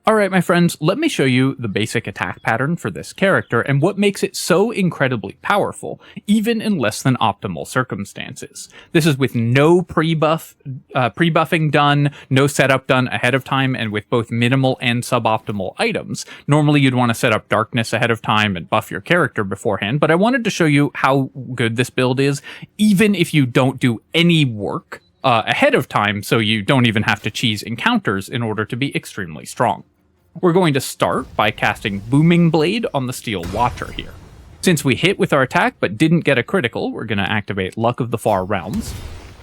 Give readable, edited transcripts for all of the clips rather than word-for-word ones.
Alright my friends, let me show you the basic attack pattern for this character and what makes it so incredibly powerful, even in less than optimal circumstances. This is with no pre-buffing done, no setup done ahead of time, and with both minimal and suboptimal items. Normally you'd want to set up darkness ahead of time and buff your character beforehand, but I wanted to show you how good this build is, even if you don't do any work ahead of time, so you don't even have to cheese encounters in order to be extremely strong. We're going to start by casting Booming Blade on the Steel Watcher here. Since we hit with our attack but didn't get a critical, we're going to activate Luck of the Far Realms.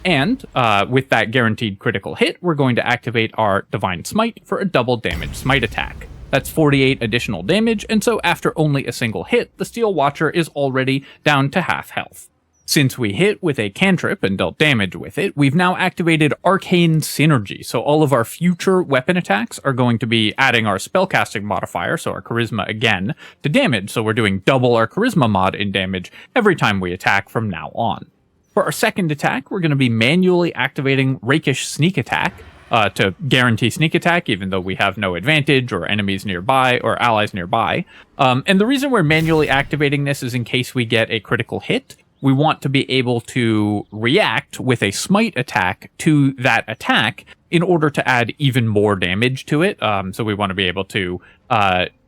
And with that guaranteed critical hit, we're going to activate our Divine Smite for a double damage smite attack. That's 48 additional damage, and so after only a single hit, the Steel Watcher is already down to half health. Since we hit with a cantrip and dealt damage with it, we've now activated Arcane Synergy, so all of our future weapon attacks are going to be adding our spellcasting modifier, so our charisma again, to damage, so we're doing double our charisma mod in damage every time we attack from now on. For our second attack, we're going to be manually activating Rakish Sneak Attack, to guarantee sneak attack, even though we have no advantage or enemies nearby or allies nearby. And the reason we're manually activating this is in case we get a critical hit. We want to be able to react with a smite attack to that attack in order to add even more damage to it. So we want to be able to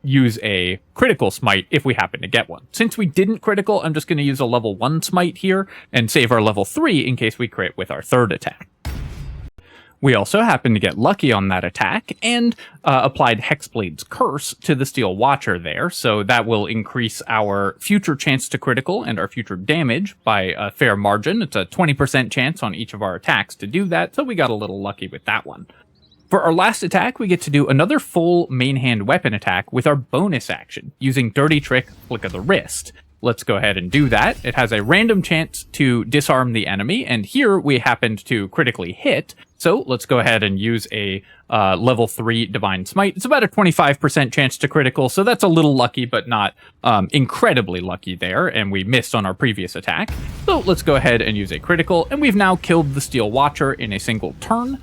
use a critical smite if we happen to get one. Since we didn't critical, I'm just going to use a level 1 smite here and save our level 3 in case we crit with our third attack. We also happened to get lucky on that attack and applied Hexblade's Curse to the Steel Watcher there, so that will increase our future chance to critical and our future damage by a fair margin. It's a 20% chance on each of our attacks to do that, so we got a little lucky with that one. For our last attack, we get to do another full main hand weapon attack with our bonus action, using Dirty Trick Flick of the Wrist. Let's go ahead and do that. It has a random chance to disarm the enemy, and here we happened to critically hit, so let's go ahead and use a level 3 Divine Smite. It's about a 25% chance to critical, so that's a little lucky, but not incredibly lucky there, and we missed on our previous attack. So let's go ahead and use a critical, and we've now killed the Steel Watcher in a single turn.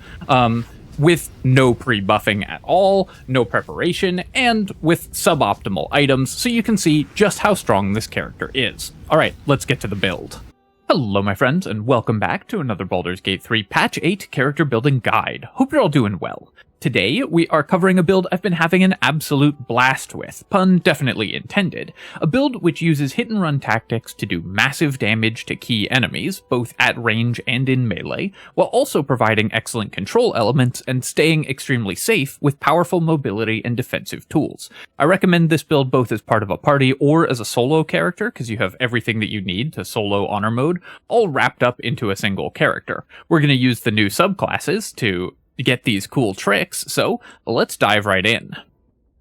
With no pre-buffing at all, no preparation, and with suboptimal items, so you can see just how strong this character is. Alright, let's get to the build. Hello my friends, and welcome back to another Baldur's Gate 3 Patch 8 Character Building Guide. Hope you're all doing well. Today, we are covering a build I've been having an absolute blast with, pun definitely intended. A build which uses hit-and-run tactics to do massive damage to key enemies, both at range and in melee, while also providing excellent control elements and staying extremely safe with powerful mobility and defensive tools. I recommend this build both as part of a party or as a solo character, because you have everything that you need to solo honor mode, all wrapped up into a single character. We're going to use the new subclasses to get these cool tricks, so let's dive right in.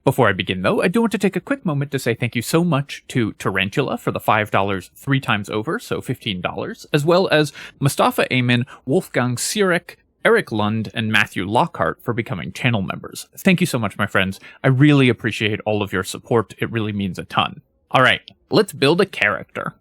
Before I begin though, I do want to take a quick moment to say thank you so much to Tarantula for the $5 3 times over, so $15, as well as Mustafa Amin, Wolfgang Sirek, Eric Lund, and Matthew Lockhart for becoming channel members. Thank you so much, my friends. I really appreciate all of your support. It really means a ton. Alright, let's build a character.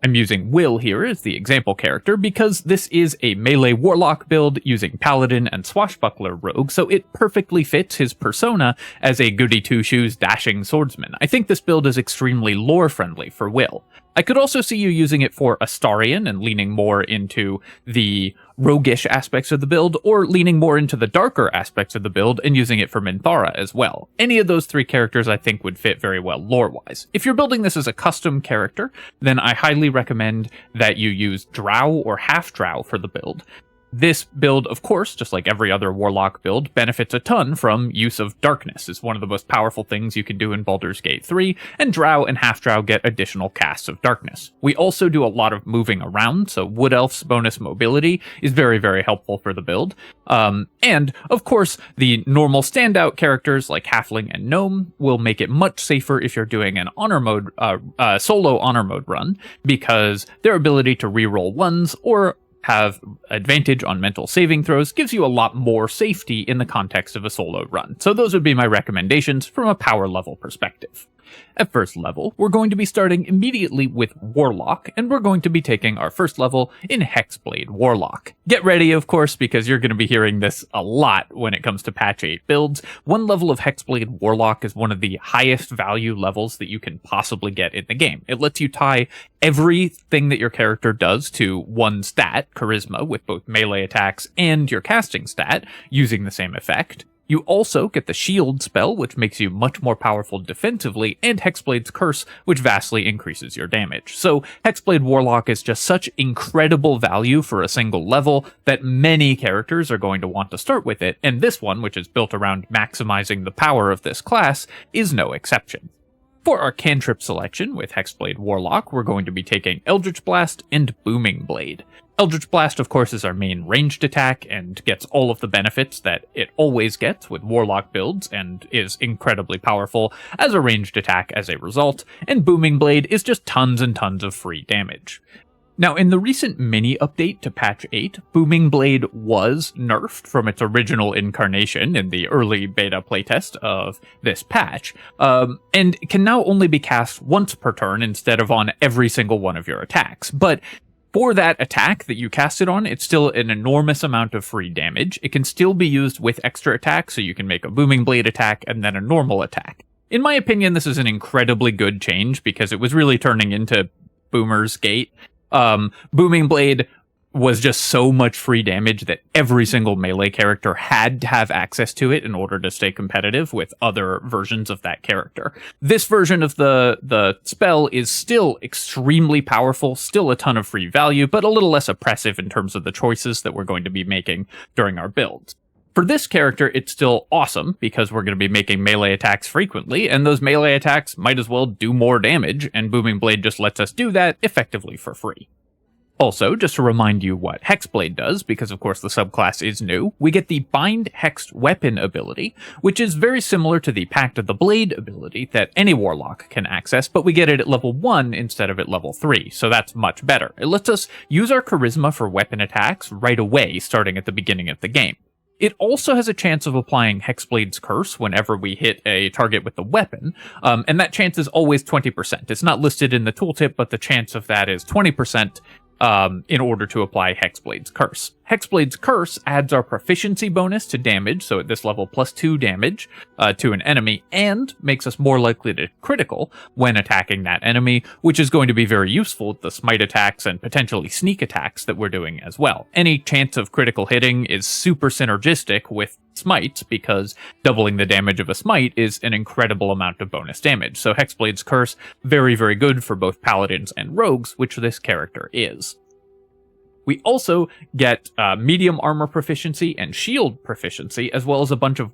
I'm using Will here as the example character because this is a melee warlock build using Paladin and Swashbuckler Rogue, so it perfectly fits his persona as a goody-two-shoes dashing swordsman. I think this build is extremely lore-friendly for Will. I could also see you using it for Astarion and leaning more into the roguish aspects of the build, or leaning more into the darker aspects of the build and using it for Minthara as well. Any of those 3 characters I think would fit very well lore-wise. If you're building this as a custom character, then I highly recommend that you use Drow or Half-Drow for the build. This build, of course, just like every other Warlock build, benefits a ton from use of Darkness. It's one of the most powerful things you can do in Baldur's Gate 3, and Drow and Half-Drow get additional casts of Darkness. We also do a lot of moving around, so Wood Elf's bonus mobility is very, very helpful for the build. And, of course, the normal standout characters like Halfling and Gnome will make it much safer if you're doing an honor mode, solo honor mode run, because their ability to reroll ones or have advantage on mental saving throws gives you a lot more safety in the context of a solo run. So those would be my recommendations from a power level perspective. At first level, we're going to be starting immediately with Warlock, and we're going to be taking our first level in Hexblade Warlock. Get ready, of course, because you're going to be hearing this a lot when it comes to patch 8 builds. One level of Hexblade Warlock is one of the highest value levels that you can possibly get in the game. It lets you tie everything that your character does to one stat, Charisma, with both melee attacks and your casting stat, using the same effect. You also get the Shield spell, which makes you much more powerful defensively, and Hexblade's Curse, which vastly increases your damage. So Hexblade Warlock is just such incredible value for a single level that many characters are going to want to start with it, and this one, which is built around maximizing the power of this class, is no exception. For our cantrip selection with Hexblade Warlock, we're going to be taking Eldritch Blast and Booming Blade. Eldritch Blast, of course, is our main ranged attack and gets all of the benefits that it always gets with Warlock builds and is incredibly powerful as a ranged attack as a result, and Booming Blade is just tons and tons of free damage. Now, in the recent mini update to patch 8, Booming Blade was nerfed from its original incarnation in the early beta playtest of this patch, and can now only be cast once per turn instead of on every single one of your attacks. But for that attack that you cast it on, it's still an enormous amount of free damage. It can still be used with extra attacks, so you can make a Booming Blade attack and then a normal attack. In my opinion, this is an incredibly good change because it was really turning into Boomer's Gate. Booming Blade was just so much free damage that every single melee character had to have access to it in order to stay competitive with other versions of that character. This version of the spell is still extremely powerful, still a ton of free value, but a little less oppressive in terms of the choices that we're going to be making during our builds. For this character, it's still awesome because we're going to be making melee attacks frequently, and those melee attacks might as well do more damage, and Booming Blade just lets us do that effectively for free. Also, just to remind you what Hexblade does, because of course the subclass is new, we get the Bind Hexed Weapon ability, which is very similar to the Pact of the Blade ability that any Warlock can access, but we get it at level 1 instead of at level 3, so that's much better. It lets us use our Charisma for weapon attacks right away, starting at the beginning of the game. It also has a chance of applying Hexblade's Curse whenever we hit a target with the weapon, and that chance is always 20%. It's not listed in the tooltip, but the chance of that is 20%. In order to apply Hexblade's Curse. Hexblade's Curse adds our proficiency bonus to damage, so at this level +2 damage to an enemy, and makes us more likely to critical when attacking that enemy, which is going to be very useful with the smite attacks and potentially sneak attacks that we're doing as well. Any chance of critical hitting is super synergistic with smites, because doubling the damage of a smite is an incredible amount of bonus damage. So Hexblade's Curse, very, very good for both paladins and rogues, which this character is. We also get medium armor proficiency and shield proficiency, as well as a bunch of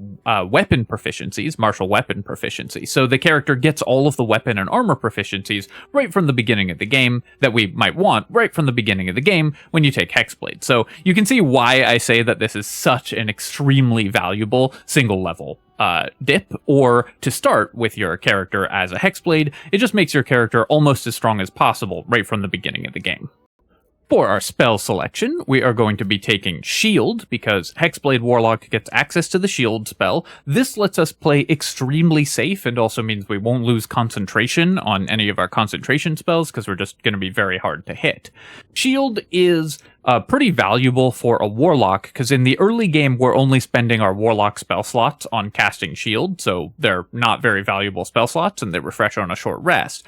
weapon proficiencies, martial weapon proficiency. So the character gets all of the weapon and armor proficiencies right from the beginning of the game that we might want right from the beginning of the game when you take Hexblade. So you can see why I say that this is such an extremely valuable single level dip, or to start with your character as a Hexblade. It just makes your character almost as strong as possible right from the beginning of the game. For our spell selection, we are going to be taking Shield, because Hexblade Warlock gets access to the Shield spell. This lets us play extremely safe, and also means we won't lose concentration on any of our concentration spells, because we're just going to be very hard to hit. Shield is pretty valuable for a Warlock, because in the early game, we're only spending our Warlock spell slots on casting Shield, so they're not very valuable spell slots, and they refresh on a short rest.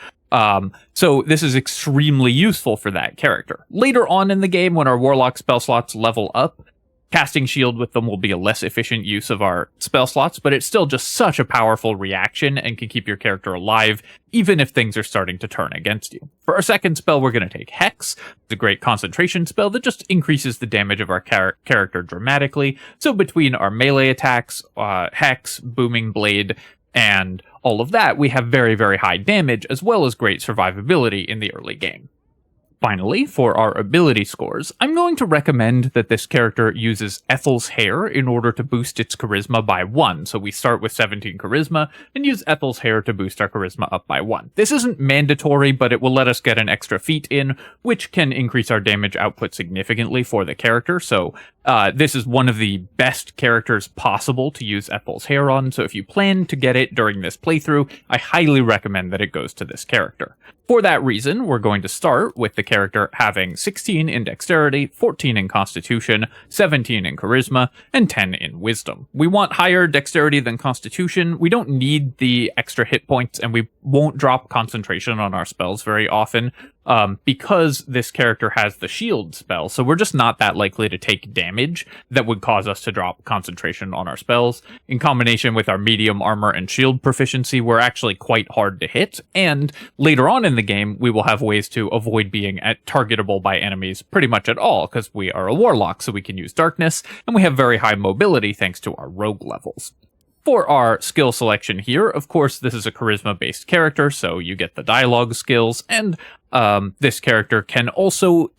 So this is extremely useful for that character. Later on in the game, when our Warlock spell slots level up, casting Shield with them will be a less efficient use of our spell slots, but it's still just such a powerful reaction and can keep your character alive, even if things are starting to turn against you. For our second spell, we're going to take Hex. It's a great concentration spell that just increases the damage of our character dramatically. So between our melee attacks, Hex, Booming Blade, and all of that, we have very, very high damage, as well as great survivability in the early game. Finally, for our ability scores, I'm going to recommend that this character uses Ethel's Hair in order to boost its charisma by 1. So we start with 17 charisma and use Ethel's Hair to boost our charisma up by 1. This isn't mandatory, but it will let us get an extra feat in, which can increase our damage output significantly for the character. So This is one of the best characters possible to use Ethel's hair on, so if you plan to get it during this playthrough, I highly recommend that it goes to this character. For that reason, we're going to start with the character having 16 in Dexterity, 14 in Constitution, 17 in Charisma, and 10 in Wisdom. We want higher Dexterity than Constitution. We don't need the extra hit points, and we won't drop concentration on our spells very often, because this character has the shield spell, so we're just not that likely to take damage that would cause us to drop concentration on our spells. In combination with our medium armor and shield proficiency, we're actually quite hard to hit, and later on in the game, we will have ways to avoid being targetable by enemies pretty much at all, because we are a warlock, so we can use darkness, and we have very high mobility thanks to our rogue levels. For our skill selection here, of course, this is a charisma-based character, so you get the dialogue skills, and this character can also,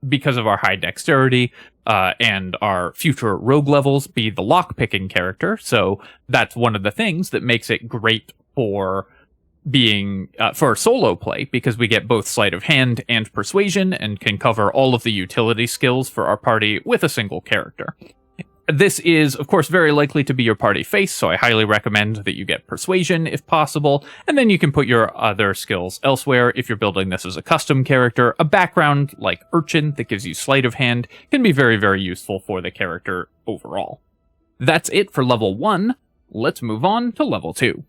because of our high dexterity and our future rogue levels, be the lock-picking character, so that's one of the things that makes it great for being for solo play, because we get both sleight of hand and persuasion, and can cover all of the utility skills for our party with a single character. This is, of course, very likely to be your party face, so I highly recommend that you get Persuasion if possible, and then you can put your other skills elsewhere if you're building this as a custom character. A background like Urchin that gives you Sleight of Hand can be very, very useful for the character overall. That's it for level 1. Let's move on to level 2.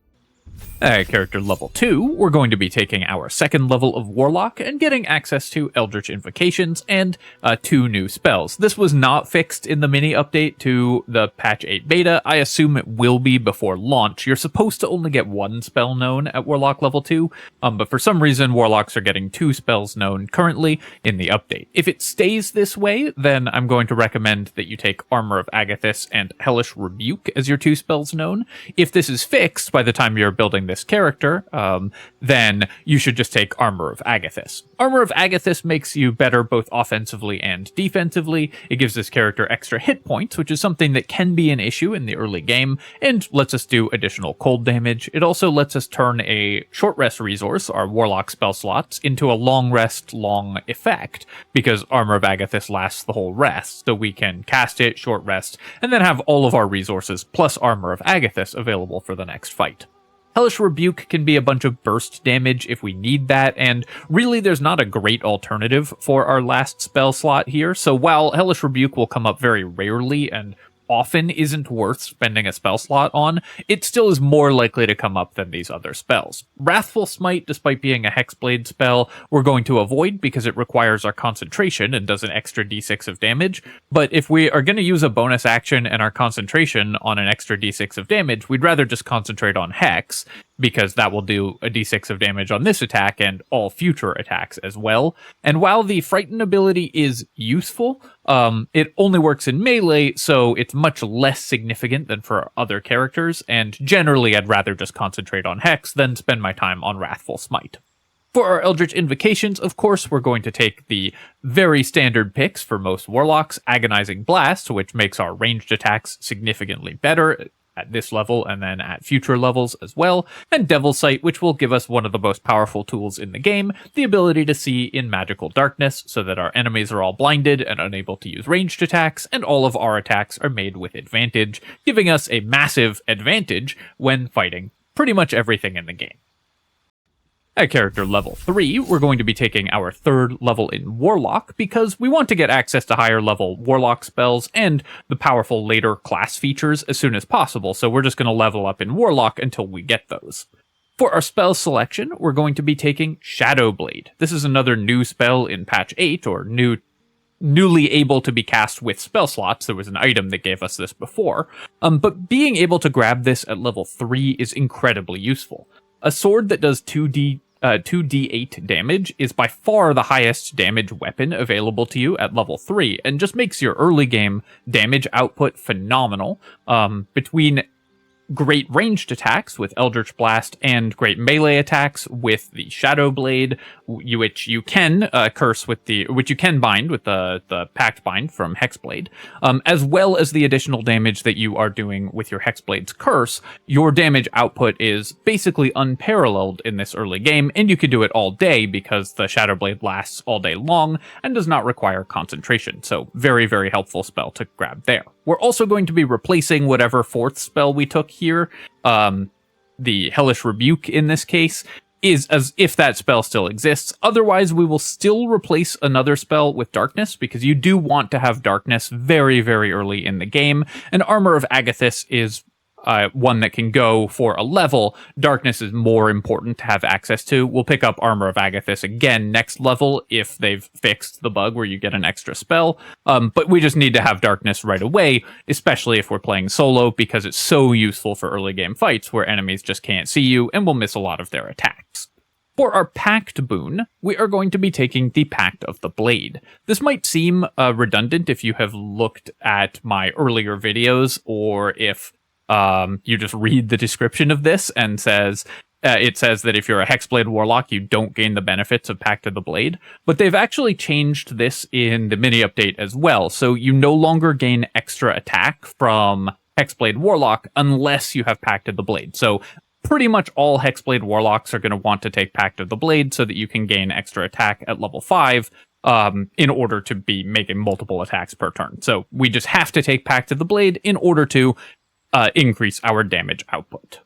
Character level 2, we're going to be taking our second level of Warlock and getting access to Eldritch Invocations and 2 new spells. This was not fixed in the mini update to the patch 8 beta. I assume it will be before launch. You're supposed to only get 1 spell known at Warlock level 2, but for some reason Warlocks are getting 2 spells known currently in the update. If it stays this way, then I'm going to recommend that you take Armor of Agathis and Hellish Rebuke as your 2 spells known. If this is fixed by the time you're building this character, then you should just take Armor of Agathis. Armor of Agathis makes you better both offensively and defensively. It gives this character extra hit points, which is something that can be an issue in the early game, and lets us do additional cold damage. It also lets us turn a short rest resource, our Warlock spell slots, into a long rest, long effect, because Armor of Agathis lasts the whole rest, so we can cast it, short rest, and then have all of our resources plus Armor of Agathis available for the next fight. Hellish Rebuke can be a bunch of burst damage if we need that, and really there's not a great alternative for our last spell slot here, so while Hellish Rebuke will come up very rarely and often isn't worth spending a spell slot on, it still is more likely to come up than these other spells. Wrathful Smite, despite being a Hexblade spell, we're going to avoid because it requires our concentration and does an extra d6 of damage, but if we are going to use a bonus action and our concentration on an extra d6 of damage, we'd rather just concentrate on Hex, because that will do a d6 of damage on this attack and all future attacks as well. And while the Frighten ability is useful, it only works in melee, so it's much less significant than for other characters, and generally I'd rather just concentrate on Hex than spend my time on Wrathful Smite. For our Eldritch Invocations, of course, we're going to take the very standard picks for most Warlocks, Agonizing Blast, which makes our ranged attacks significantly better at this level and then at future levels as well, and Devil's Sight, which will give us one of the most powerful tools in the game, the ability to see in magical darkness so that our enemies are all blinded and unable to use ranged attacks, and all of our attacks are made with advantage, giving us a massive advantage when fighting pretty much everything in the game. At character level 3, we're going to be taking our 3rd level in Warlock because we want to get access to higher level Warlock spells and the powerful later class features as soon as possible, so we're just going to level up in Warlock until we get those. For our spell selection, we're going to be taking Shadowblade. This is another new spell in patch 8, or newly able to be cast with spell slots. There was an item that gave us this before, but being able to grab this at level 3 is incredibly useful. A sword that does 2d8 damage is by far the highest damage weapon available to you at level 3, and just makes your early game damage output phenomenal. Between great ranged attacks with Eldritch Blast and great melee attacks with the Shadow Blade, which you can bind with the Pact Bind from Hexblade, as well as the additional damage that you are doing with your Hexblade's Curse. Your damage output is basically unparalleled in this early game, and you can do it all day because the Shadow Blade lasts all day long and does not require concentration. So very, very helpful spell to grab there. We're also going to be replacing whatever fourth spell we took here, the Hellish Rebuke in this case, is as if that spell still exists. Otherwise, we will still replace another spell with Darkness, because you do want to have Darkness very, very early in the game, and Armor of Agathys is one that can go for a level. Darkness is more important to have access to. We'll pick up Armor of Agathys again next level if they've fixed the bug where you get an extra spell. But we just need to have Darkness right away, especially if we're playing solo, because it's so useful for early game fights where enemies just can't see you and will miss a lot of their attacks. For our Pact boon, we are going to be taking the Pact of the Blade. This might seem redundant if you have looked at my earlier videos, or if you just read the description of this and it says that if you're a Hexblade Warlock, you don't gain the benefits of Pact of the Blade. But they've actually changed this in the mini update as well. So you no longer gain extra attack from Hexblade Warlock unless you have Pact of the Blade. So pretty much all Hexblade Warlocks are going to want to take Pact of the Blade so that you can gain extra attack at level 5. In order to be making multiple attacks per turn. So we just have to take Pact of the Blade in order to increase our damage output.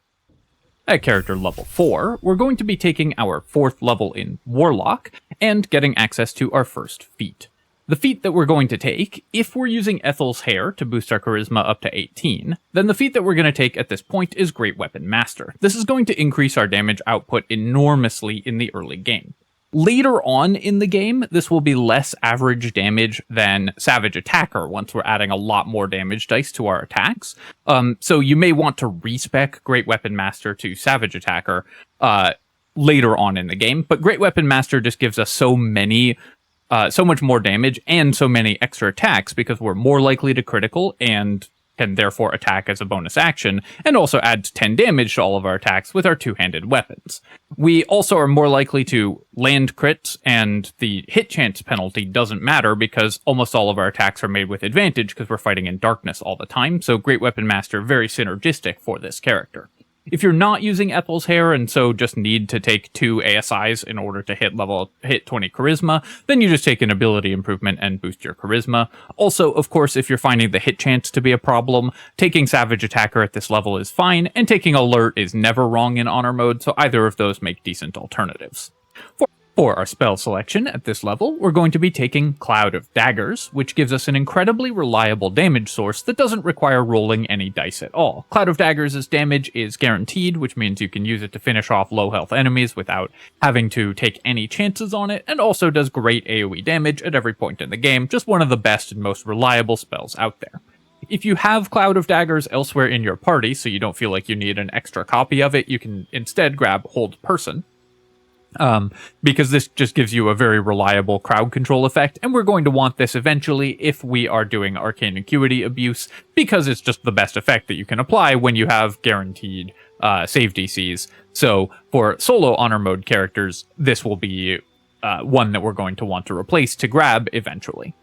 At character level 4, we're going to be taking our 4th level in Warlock and getting access to our first feat. The feat that we're going to take, if we're using Ethel's Hair to boost our charisma up to 18, then the feat that we're going to take at this point is Great Weapon Master. This is going to increase our damage output enormously in the early game. Later on in the game, this will be less average damage than Savage Attacker once we're adding a lot more damage dice to our attacks. So you may want to respec Great Weapon Master to Savage Attacker later on in the game, but Great Weapon Master just gives us so much more damage and so many extra attacks because we're more likely to critical and can therefore attack as a bonus action, and also adds 10 damage to all of our attacks with our two-handed weapons. We also are more likely to land crits, and the hit chance penalty doesn't matter because almost all of our attacks are made with advantage because we're fighting in darkness all the time, so Great Weapon Master very synergistic for this character. If you're not using Ethel's Hair and so just need to take 2 ASIs in order to hit 20 charisma, then you just take an ability improvement and boost your charisma. Also, of course, if you're finding the hit chance to be a problem, taking Savage Attacker at this level is fine, and taking Alert is never wrong in Honor mode, so either of those make decent alternatives. For our spell selection at this level, we're going to be taking Cloud of Daggers, which gives us an incredibly reliable damage source that doesn't require rolling any dice at all. Cloud of Daggers' damage is guaranteed, which means you can use it to finish off low health enemies without having to take any chances on it, and also does great AoE damage at every point in the game, just one of the best and most reliable spells out there. If you have Cloud of Daggers elsewhere in your party, so you don't feel like you need an extra copy of it, you can instead grab Hold Person, because this just gives you a very reliable crowd control effect, and we're going to want this eventually if we are doing Arcane Acuity abuse, because it's just the best effect that you can apply when you have guaranteed save DCs. So for solo honor mode characters, this will be one that we're going to want to replace to grab eventually.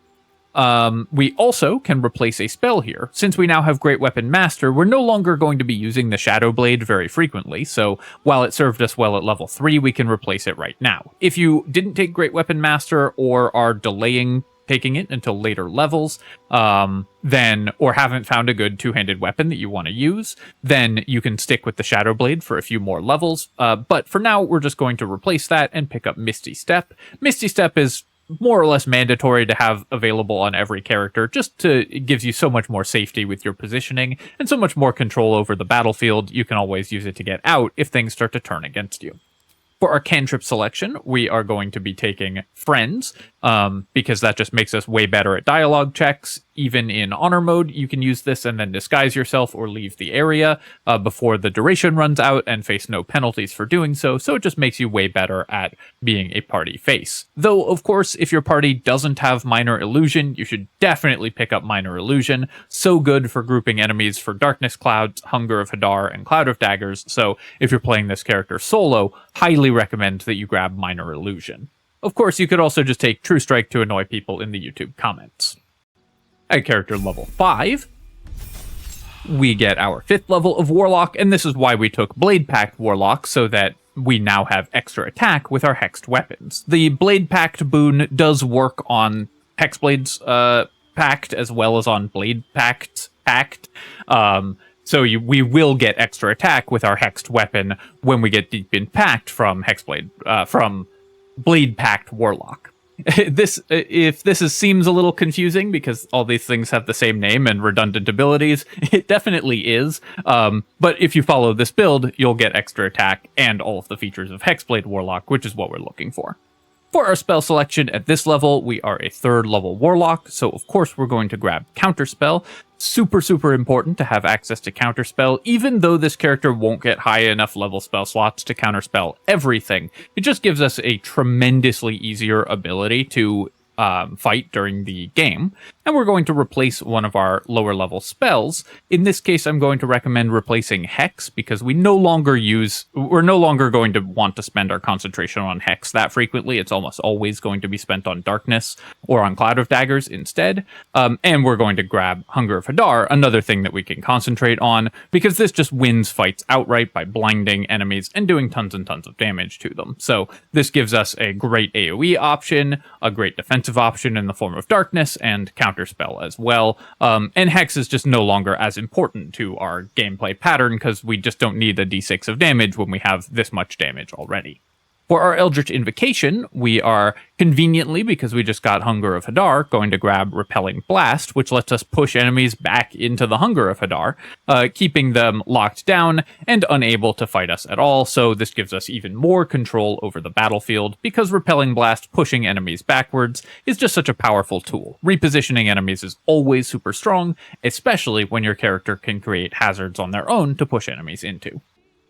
We also can replace a spell here. Since we now have Great Weapon Master, we're no longer going to be using the Shadow Blade very frequently, so while it served us well at level 3, we can replace it right now. If you didn't take Great Weapon Master or are delaying taking it until later levels, or haven't found a good two-handed weapon that you want to use, then you can stick with the Shadow Blade for a few more levels, but for now, we're just going to replace that and pick up Misty Step. Misty Step is more or less mandatory to have available on every character, it gives you so much more safety with your positioning and so much more control over the battlefield. You can always use it to get out if things start to turn against you. For our cantrip selection, we are going to be taking Friends, because that just makes us way better at dialogue checks. Even in honor mode, you can use this and then disguise yourself or leave the area before the duration runs out and face no penalties for doing so, so it just makes you way better at being a party face. Though, of course, if your party doesn't have Minor Illusion, you should definitely pick up Minor Illusion. So good for grouping enemies for Darkness Clouds, Hunger of Hadar, and Cloud of Daggers, so if you're playing this character solo, highly recommend that you grab Minor Illusion. Of course, you could also just take True Strike to annoy people in the YouTube comments. At character level 5, we get our 5th level of Warlock, and this is why we took Blade Pact Warlock, so that we now have extra attack with our hexed weapons. The Blade Pact boon does work on Hexblade's Pact as well as on Blade Pact. So we will get extra attack with our hexed weapon when we get Deep in Pact from from Blade Pact Warlock. If this seems a little confusing because all these things have the same name and redundant abilities, it definitely is. But if you follow this build, you'll get extra attack and all of the features of Hexblade Warlock, which is what we're looking for. For our spell selection at this level, we are a 3rd level Warlock, so of course we're going to grab Counterspell. Super important to have access to Counterspell, even though this character won't get high enough level spell slots to counterspell everything. It just gives us a tremendously easier ability to fight during the game, and we're going to replace one of our lower level spells. In this case, I'm going to recommend replacing Hex because we're no longer going to want to spend our concentration on Hex that frequently. It's almost always going to be spent on Darkness or on Cloud of Daggers instead. And we're going to grab Hunger of Hadar, another thing that we can concentrate on, because this just wins fights outright by blinding enemies and doing tons and tons of damage to them. So this gives us a great AoE option, a great defensive option in the form of Darkness, and Counterspell as well. And Hex is just no longer as important to our gameplay pattern because we just don't need a d6 of damage when we have this much damage already. For our Eldritch Invocation, we are conveniently, because we just got Hunger of Hadar, going to grab Repelling Blast, which lets us push enemies back into the Hunger of Hadar, keeping them locked down and unable to fight us at all, so this gives us even more control over the battlefield, because Repelling Blast pushing enemies backwards is just such a powerful tool. Repositioning enemies is always super strong, especially when your character can create hazards on their own to push enemies into.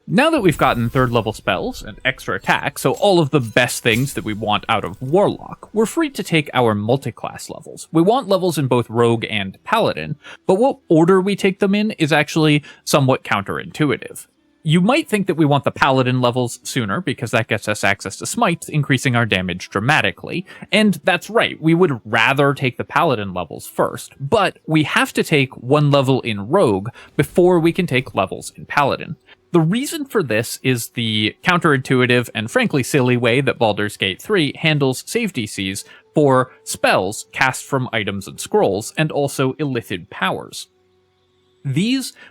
Now that we've gotten 3rd level spells and extra attack, so all of the best things that we want out of Warlock, we're free to take our multi-class levels. We want levels in both Rogue and Paladin, but what order we take them in is actually somewhat counterintuitive. You might think that we want the Paladin levels sooner because that gets us access to smites, increasing our damage dramatically. And that's right, we would rather take the Paladin levels first, but we have to take 1 level in Rogue before we can take levels in Paladin. The reason for this is the counterintuitive and frankly silly way that Baldur's Gate 3 handles save DCs for spells cast from items and scrolls, and also Illithid Powers.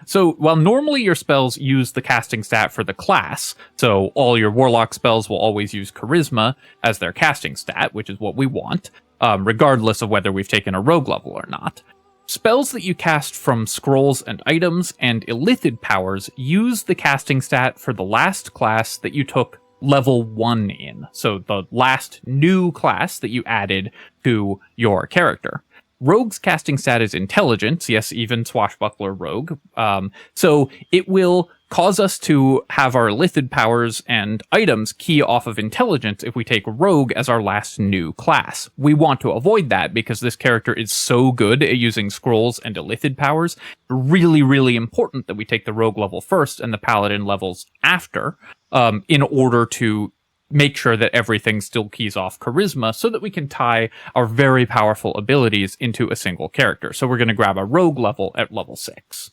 So while normally your spells use the casting stat for the class, so all your Warlock spells will always use Charisma as their casting stat, which is what we want, regardless of whether we've taken a Rogue level or not. Spells that you cast from scrolls and items and Illithid Powers use the casting stat for the last class that you took level 1 in, so the last new class that you added to your character. Rogue's casting stat is Intelligence, yes, even Swashbuckler Rogue, so it will cause us to have our Illithid Powers and items key off of Intelligence if we take Rogue as our last new class. We want to avoid that because this character is so good at using scrolls and Illithid Powers. Really important that we take the Rogue level first and the Paladin levels after, in order to make sure that everything still keys off Charisma so that we can tie our very powerful abilities into a single character. So we're going to grab a Rogue level at level 6.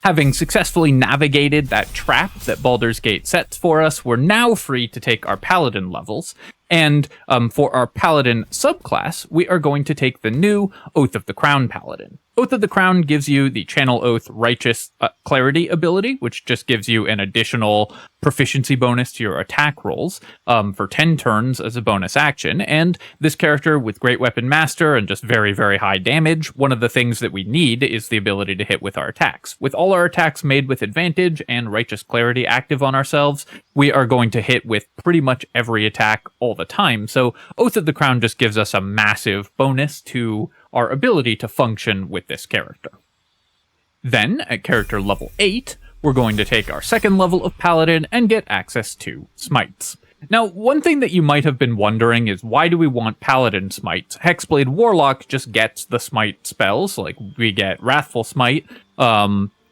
Having successfully navigated that trap that Baldur's Gate sets for us, we're now free to take our Paladin levels, and for our Paladin subclass, we are going to take the new Oath of the Crown Paladin. Oath of the Crown gives you the Channel Oath Righteous Clarity ability, which just gives you an additional proficiency bonus to your attack rolls for 10 turns as a bonus action. And this character with Great Weapon Master and just very, very high damage, one of the things that we need is the ability to hit with our attacks. With all our attacks made with advantage and Righteous Clarity active on ourselves, we are going to hit with pretty much every attack all the time. So Oath of the Crown just gives us a massive bonus to our ability to function with this character. Then, at character level 8, we're going to take our second level of Paladin and get access to Smites. Now, one thing that you might have been wondering is why do we want Paladin Smites? Hexblade Warlock just gets the Smite spells, like we get Wrathful Smite,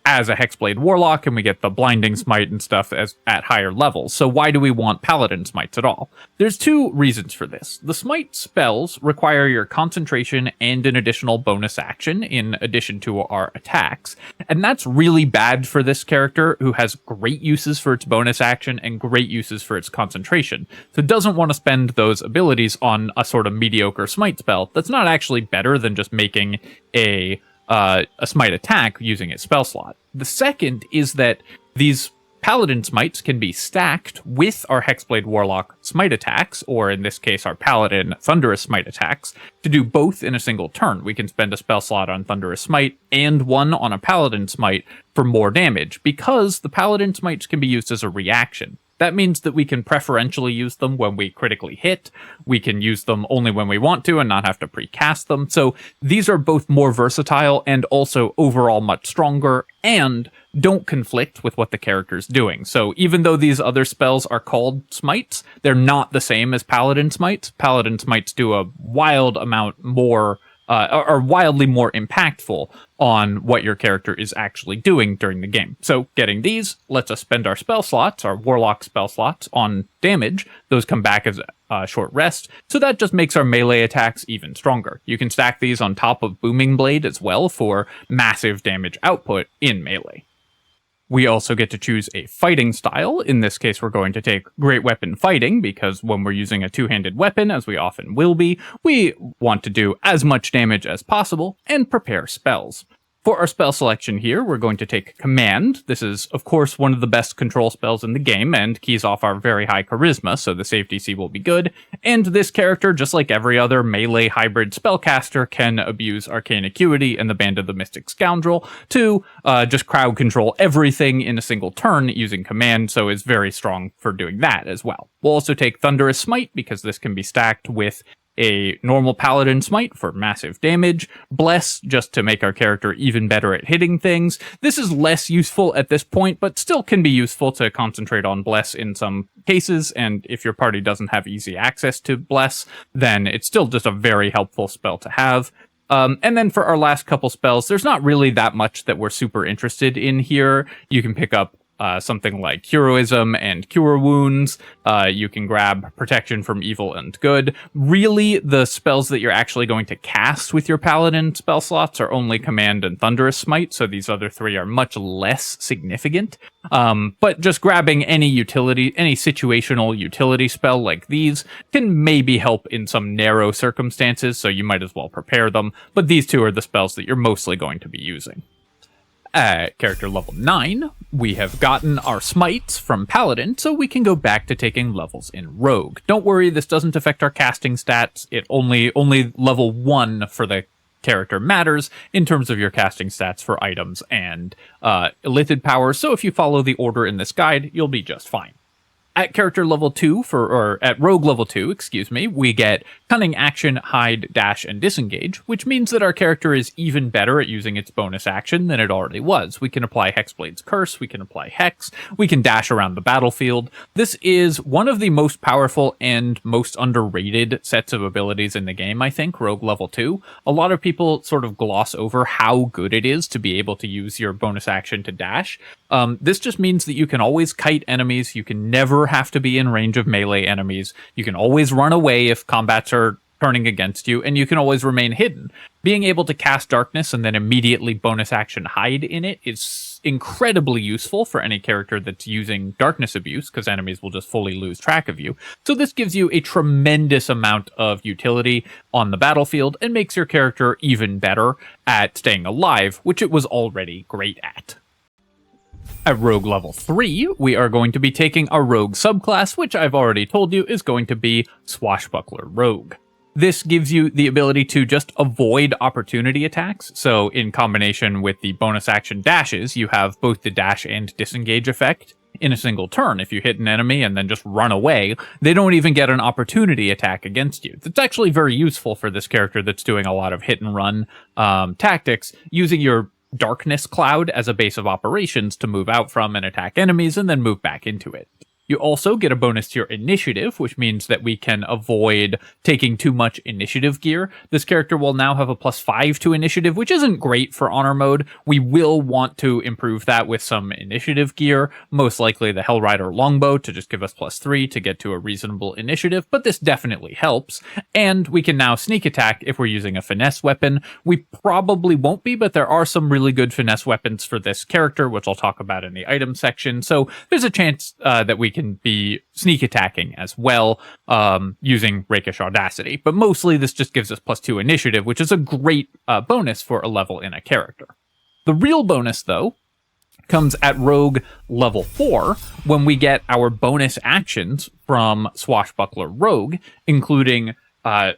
as a Hexblade Warlock, and we get the Blinding Smite and stuff as at higher levels. So why do we want Paladin Smites at all? There's two reasons for this. The Smite spells require your concentration and an additional bonus action in addition to our attacks, and that's really bad for this character who has great uses for its bonus action and great uses for its concentration. So it doesn't want to spend those abilities on a sort of mediocre Smite spell that's not actually better than just making a Smite attack using its spell slot. The second is that these Paladin Smites can be stacked with our Hexblade Warlock Smite attacks, or in this case our Paladin Thunderous Smite attacks, to do both in a single turn. We can spend a spell slot on Thunderous Smite and one on a Paladin Smite for more damage, because the Paladin Smites can be used as a reaction. That means that we can preferentially use them when we critically hit. We can use them only when we want to and not have to precast them. So these are both more versatile and also overall much stronger and don't conflict with what the character's doing. So even though these other spells are called Smites, they're not the same as Paladin Smites. Paladin Smites do a wild amount more are wildly more impactful on what your character is actually doing during the game. So getting these lets us spend our spell slots, our Warlock spell slots, on damage. Those come back as short rest, so that just makes our melee attacks even stronger. You can stack these on top of Booming Blade as well for massive damage output in melee. We also get to choose a fighting style. In this case, we're going to take Great Weapon Fighting, because when we're using a two-handed weapon, as we often will be, we want to do as much damage as possible and prepare spells. For our spell selection here, we're going to take Command. This is, of course, one of the best control spells in the game, and keys off our very high charisma, so the save DC will be good. And this character, just like every other melee hybrid spellcaster, can abuse Arcane Acuity and the Band of the Mystic Scoundrel to just crowd control everything in a single turn using Command, so is very strong for doing that as well. We'll also take Thunderous Smite, because this can be stacked with a normal Paladin Smite for massive damage, Bless just to make our character even better at hitting things. This is less useful at this point, but still can be useful to concentrate on Bless in some cases, and if your party doesn't have easy access to Bless, then it's still just a very helpful spell to have. And then for our last couple spells, there's not really that much that we're super interested in here. You can pick up something like Heroism and Cure Wounds. You can grab Protection from Evil and Good. Really, the spells that you're actually going to cast with your Paladin spell slots are only Command and Thunderous Smite, so these other three are much less significant. But just grabbing any utility, any situational utility spell like these can maybe help in some narrow circumstances, so you might as well prepare them. But these two are the spells that you're mostly going to be using. At character level 9, we have gotten our Smites from Paladin, so we can go back to taking levels in Rogue. Don't worry, this doesn't affect our casting stats. It only level 1 for the character matters in terms of your casting stats for items and Illithid Powers, so if you follow the order in this guide, you'll be just fine. At character level 2, at rogue level 2, excuse me, we get Cunning Action, Hide, Dash, and Disengage, which means that our character is even better at using its bonus action than it already was. We can apply Hexblade's Curse, we can apply Hex, we can dash around the battlefield. This is one of the most powerful and most underrated sets of abilities in the game, I think, Rogue level 2. A lot of people sort of gloss over how good it is to be able to use your bonus action to dash. This just means that you can always kite enemies, you can never have to be in range of melee enemies, you can always run away if combats are turning against you, and you can always remain hidden. Being able to cast Darkness and then immediately bonus action hide in it is incredibly useful for any character that's using darkness abuse, because enemies will just fully lose track of you. So this gives you a tremendous amount of utility on the battlefield and makes your character even better at staying alive, which it was already great at. At Rogue level 3, we are going to be taking a Rogue subclass, which I've already told you is going to be Swashbuckler Rogue. This gives you the ability to just avoid opportunity attacks. So in combination with the bonus action dashes, you have both the dash and disengage effect in a single turn. If you hit an enemy and then just run away, they don't even get an opportunity attack against you. That's actually very useful for this character that's doing a lot of hit and run tactics, using your darkness cloud as a base of operations to move out from and attack enemies and then move back into it. You also get a bonus to your initiative, which means that we can avoid taking too much initiative gear. This character will now have a +5 to initiative, which isn't great for honor mode. We will want to improve that with some initiative gear, most likely the Hellrider Longbow to just give us +3 to get to a reasonable initiative, but this definitely helps. And we can now sneak attack if we're using a finesse weapon. We probably won't be, but there are some really good finesse weapons for this character, which I'll talk about in the item section. So there's a chance that we can be sneak attacking as well, using Rakish Audacity. But mostly this just gives us +2 initiative, which is a great bonus for a level in a character. The real bonus, though, comes at Rogue level 4 when we get our bonus actions from Swashbuckler Rogue, including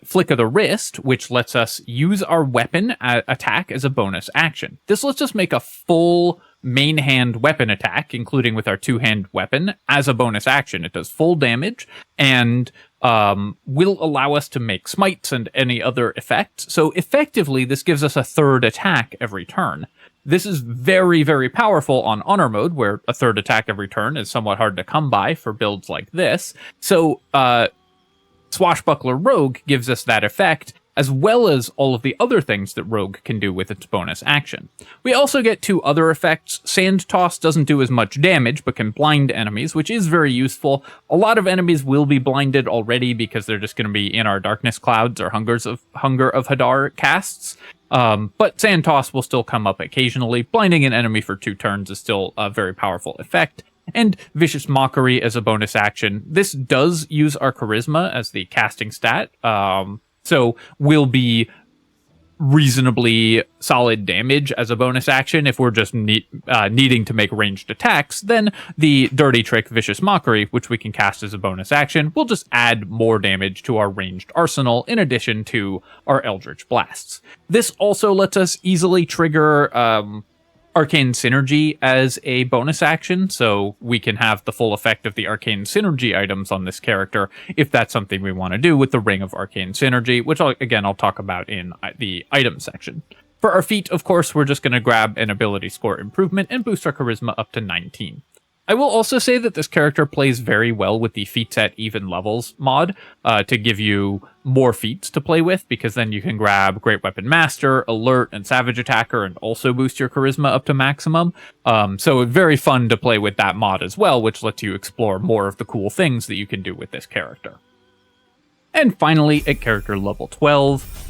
Flick of the Wrist, which lets us use our weapon attack as a bonus action. This lets us make a full main hand weapon attack, including with our two-hand weapon, as a bonus action. It does full damage and will allow us to make smites and any other effects. So effectively, this gives us a third attack every turn. This is very, very powerful on honor mode, where a third attack every turn is somewhat hard to come by for builds like this. So Swashbuckler Rogue gives us that effect, as well as all of the other things that Rogue can do with its bonus action. We also get 2 other effects. Sand Toss doesn't do as much damage, but can blind enemies, which is very useful. A lot of enemies will be blinded already because they're just going to be in our Darkness Clouds or Hunger of Hadar casts. But Sand Toss will still come up occasionally. Blinding an enemy for 2 turns is still a very powerful effect. And Vicious Mockery as a bonus action. This does use our Charisma as the casting stat, so will be reasonably solid damage as a bonus action. If we're just needing to make ranged attacks, then the Dirty Trick Vicious Mockery, which we can cast as a bonus action, will just add more damage to our ranged arsenal in addition to our Eldritch Blasts. This also lets us easily trigger Arcane Synergy as a bonus action, so we can have the full effect of the Arcane Synergy items on this character if that's something we want to do with the Ring of Arcane Synergy, which I'll talk about in the item section. For our feat, of course, we're just going to grab an ability score improvement and boost our charisma up to 19. I will also say that this character plays very well with the feats at even levels mod to give you more feats to play with, because then you can grab Great Weapon Master, Alert, and Savage Attacker and also boost your charisma up to maximum. So very fun to play with that mod as well, which lets you explore more of the cool things that you can do with this character. And finally, at character level 12,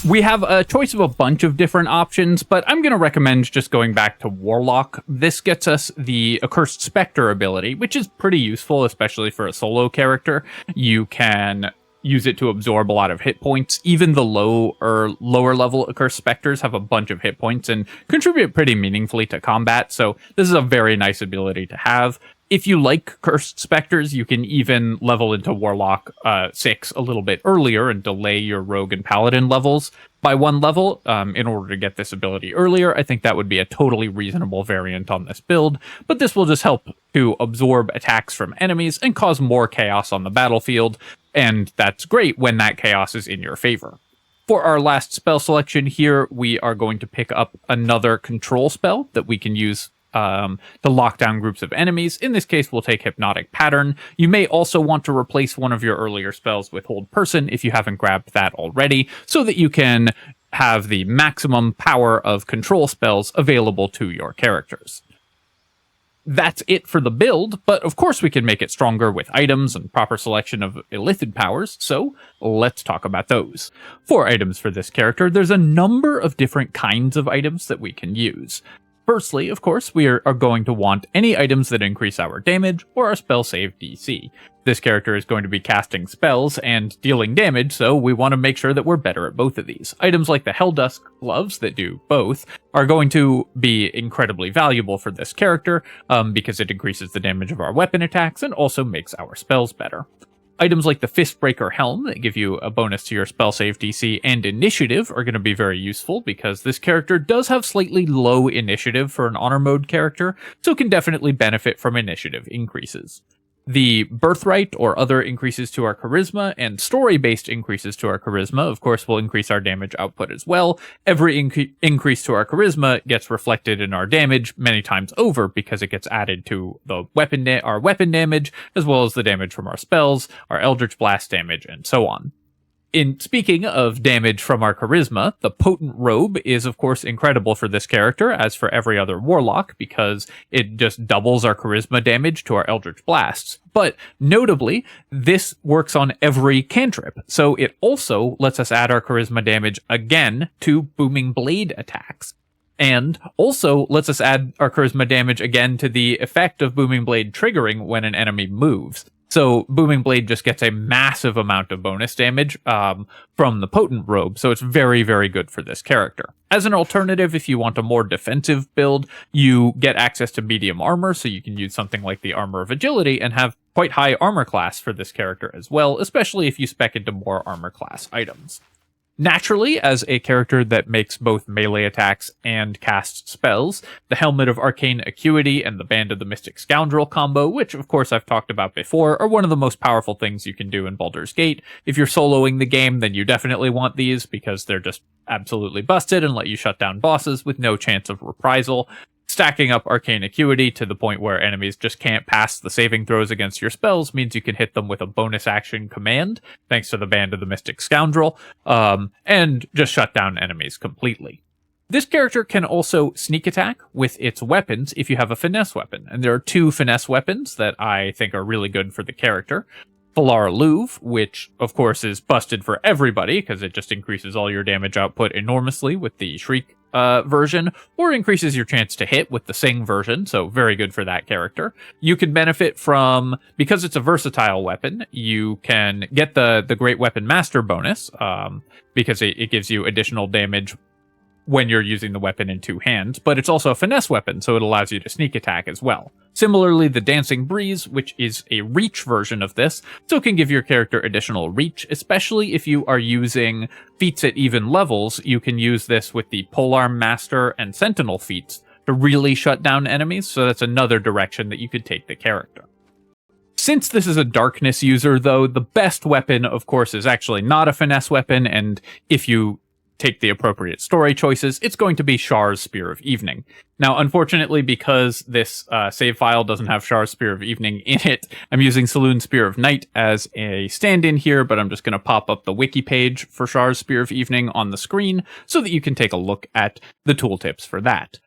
we have a choice of a bunch of different options, but I'm going to recommend just going back to Warlock. This gets us the Accursed Spectre ability, which is pretty useful, especially for a solo character. You can use it to absorb a lot of hit points. Even the lower level Accursed Spectres have a bunch of hit points and contribute pretty meaningfully to combat, so this is a very nice ability to have. If you like Cursed Spectres, you can even level into Warlock 6 a little bit earlier and delay your Rogue and Paladin levels by 1 level in order to get this ability earlier. I think that would be a totally reasonable variant on this build, but this will just help to absorb attacks from enemies and cause more chaos on the battlefield, and that's great when that chaos is in your favor. For our last spell selection here, we are going to pick up another control spell that we can use to lock down groups of enemies. In this case, we'll take Hypnotic Pattern. You may also want to replace one of your earlier spells with Hold Person if you haven't grabbed that already, so that you can have the maximum power of control spells available to your characters. That's it for the build, but of course we can make it stronger with items and proper selection of Illithid Powers, so let's talk about those. For items for this character, there's a number of different kinds of items that we can use. Firstly, of course, we are going to want any items that increase our damage or our spell save DC. This character is going to be casting spells and dealing damage, so we want to make sure that we're better at both of these. Items like the Helldusk gloves that do both are going to be incredibly valuable for this character because it increases the damage of our weapon attacks and also makes our spells better. Items like the Fistbreaker Helm that give you a bonus to your spell save DC and initiative are going to be very useful because this character does have slightly low initiative for an honor mode character, so can definitely benefit from initiative increases. The Birthright or other increases to our charisma and story-based increases to our charisma, of course, will increase our damage output as well. Every increase to our charisma gets reflected in our damage many times over because it gets added to the our weapon damage, as well as the damage from our spells, our Eldritch Blast damage, and so on. In speaking of damage from our charisma, the Potent Robe is of course incredible for this character, as for every other warlock, because it just doubles our charisma damage to our Eldritch Blasts. But notably, this works on every cantrip, so it also lets us add our charisma damage again to Booming Blade attacks. And also lets us add our charisma damage again to the effect of Booming Blade triggering when an enemy moves. So Booming Blade just gets a massive amount of bonus damage from the Potent Robe, so it's very, very good for this character. As an alternative, if you want a more defensive build, you get access to medium armor, so you can use something like the Armor of Agility and have quite high armor class for this character as well, especially if you spec into more armor class items. Naturally, as a character that makes both melee attacks and casts spells, the Helmet of Arcane Acuity and the Band of the Mystic Scoundrel combo, which of course I've talked about before, are one of the most powerful things you can do in Baldur's Gate. If you're soloing the game, then you definitely want these because they're just absolutely busted and let you shut down bosses with no chance of reprisal. Stacking up Arcane Acuity to the point where enemies just can't pass the saving throws against your spells means you can hit them with a bonus action command, thanks to the Band of the Mystic Scoundrel, and just shut down enemies completely. This character can also sneak attack with its weapons if you have a finesse weapon, and there are two finesse weapons that I think are really good for the character. Falar Louv, which of course is busted for everybody because it just increases all your damage output enormously with the Shriek version, or increases your chance to hit with the Sing version, so very good for that character. You can benefit from, because it's a versatile weapon, you can get the Great Weapon Master bonus, because it gives you additional damage when you're using the weapon in two hands, but it's also a finesse weapon, so it allows you to sneak attack as well. Similarly, the Dancing Breeze, which is a reach version of this, so it can give your character additional reach, especially if you are using feats at even levels. You can use this with the Polearm Master and Sentinel feats to really shut down enemies, so that's another direction that you could take the character. Since this is a darkness user, though, the best weapon, of course, is actually not a finesse weapon, and if you take the appropriate story choices, it's going to be Shar's Spear of Evening. Now, unfortunately, because this save file doesn't have Shar's Spear of Evening in it, I'm using Saloon Spear of Night as a stand-in here, but I'm just going to pop up the wiki page for Shar's Spear of Evening on the screen so that you can take a look at the tooltips for that.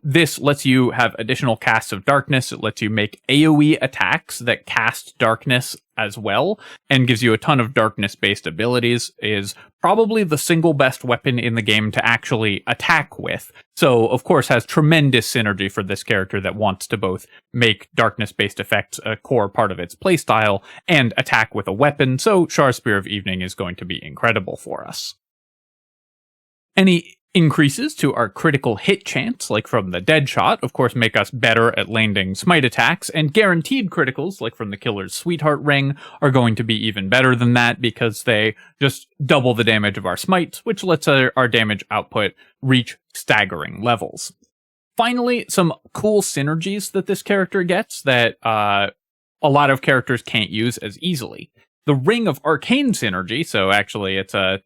This lets you have additional casts of darkness. It lets you make AoE attacks that cast darkness as well, and gives you a ton of darkness-based abilities. Is probably the single best weapon in the game to actually attack with. So, of course, has tremendous synergy for this character that wants to both make darkness-based effects a core part of its playstyle and attack with a weapon. So, Shar's Spear of Evening is going to be incredible for us. Any increases to our critical hit chance, like from the Deadshot, of course make us better at landing smite attacks, and guaranteed criticals, like from the Killer's Sweetheart Ring, are going to be even better than that because they just double the damage of our smites, which lets our damage output reach staggering levels. Finally, some cool synergies that this character gets that a lot of characters can't use as easily. The Ring of Arcane synergy, so actually it's a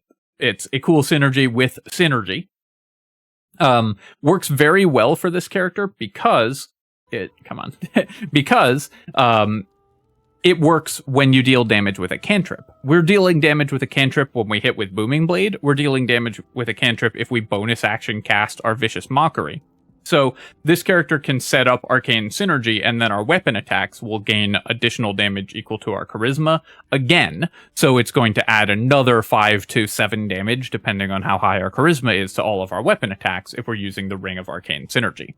cool synergy with synergy, works very well for this character because it works when you deal damage with a cantrip. We're dealing damage with a cantrip when we hit with Booming Blade. We're dealing damage with a cantrip if we bonus action cast our Vicious Mockery. So this character can set up Arcane Synergy, and then our weapon attacks will gain additional damage equal to our Charisma again. So it's going to add another 5 to 7 damage, depending on how high our Charisma is, to all of our weapon attacks if we're using the Ring of Arcane Synergy.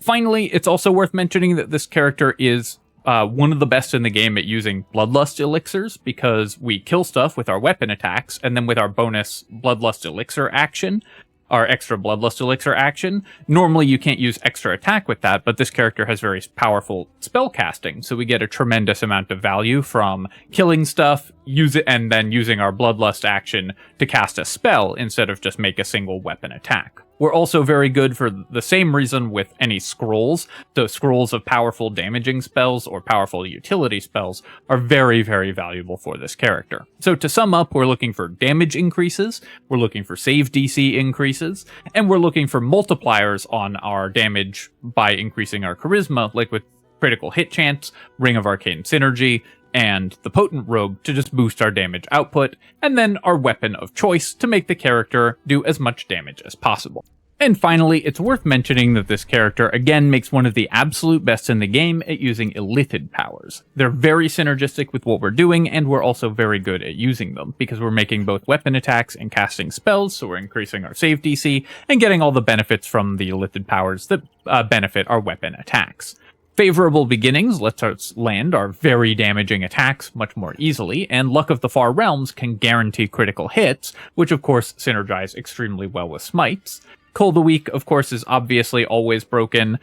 Finally, it's also worth mentioning that this character is one of the best in the game at using Bloodlust Elixirs, because we kill stuff with our weapon attacks, and then with our bonus Bloodlust Elixir action, our extra Bloodlust Elixir action. Normally you can't use extra attack with that, but this character has very powerful spell casting, so we get a tremendous amount of value from killing stuff, use it, and then using our Bloodlust action to cast a spell instead of just make a single weapon attack. We're also very good for the same reason with any scrolls. So scrolls of powerful damaging spells or powerful utility spells are very, very valuable for this character. So to sum up, we're looking for damage increases, we're looking for save DC increases, and we're looking for multipliers on our damage by increasing our charisma, like with critical hit chance, Ring of Arcane Synergy, and the Potent Rogue to just boost our damage output, and then our weapon of choice to make the character do as much damage as possible. And finally, it's worth mentioning that this character again makes one of the absolute best in the game at using Illithid Powers. They're very synergistic with what we're doing, and we're also very good at using them, because we're making both weapon attacks and casting spells, so we're increasing our save DC, and getting all the benefits from the Illithid Powers that benefit our weapon attacks. Favorable Beginnings lets us land our very damaging attacks much more easily, and Luck of the Far Realms can guarantee critical hits, which of course synergize extremely well with smites. Cull the Weak, of course, is obviously always broken,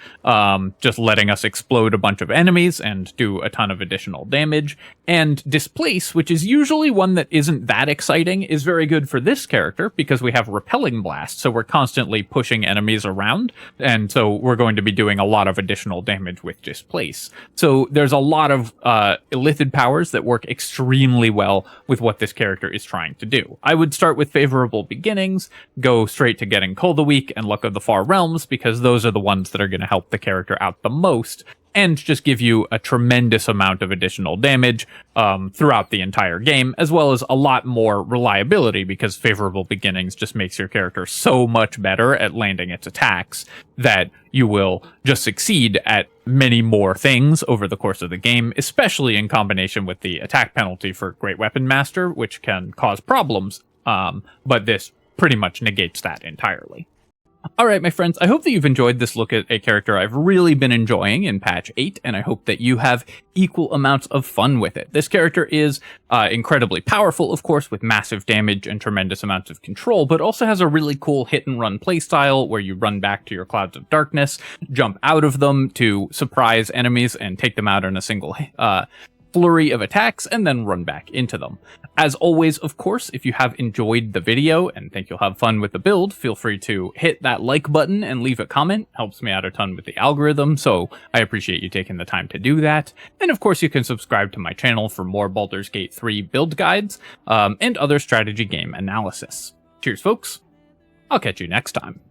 just letting us explode a bunch of enemies and do a ton of additional damage. And Displace, which is usually one that isn't that exciting, is very good for this character because we have Repelling Blast, so we're constantly pushing enemies around, and so we're going to be doing a lot of additional damage with Displace. So there's a lot of Illithid powers that work extremely well with what this character is trying to do. I would start with Favorable Beginnings, go straight to getting Cull the Weak and Luck of the Far Realms, because those are the ones that are going to help the character out the most, and just give you a tremendous amount of additional damage throughout the entire game, as well as a lot more reliability, because Favorable Beginnings just makes your character so much better at landing its attacks that you will just succeed at many more things over the course of the game, especially in combination with the attack penalty for Great Weapon Master, which can cause problems, but this pretty much negates that entirely. Alright, my friends, I hope that you've enjoyed this look at a character I've really been enjoying in patch 8, and I hope that you have equal amounts of fun with it. This character is incredibly powerful, of course, with massive damage and tremendous amounts of control, but also has a really cool hit-and-run playstyle where you run back to your Clouds of Darkness, jump out of them to surprise enemies and take them out in a single flurry of attacks, and then run back into them. As always, of course, if you have enjoyed the video and think you'll have fun with the build, feel free to hit that like button and leave a comment. Helps me out a ton with the algorithm, so I appreciate you taking the time to do that. And of course, you can subscribe to my channel for more Baldur's Gate 3 build guides and other strategy game analysis. Cheers, folks. I'll catch you next time.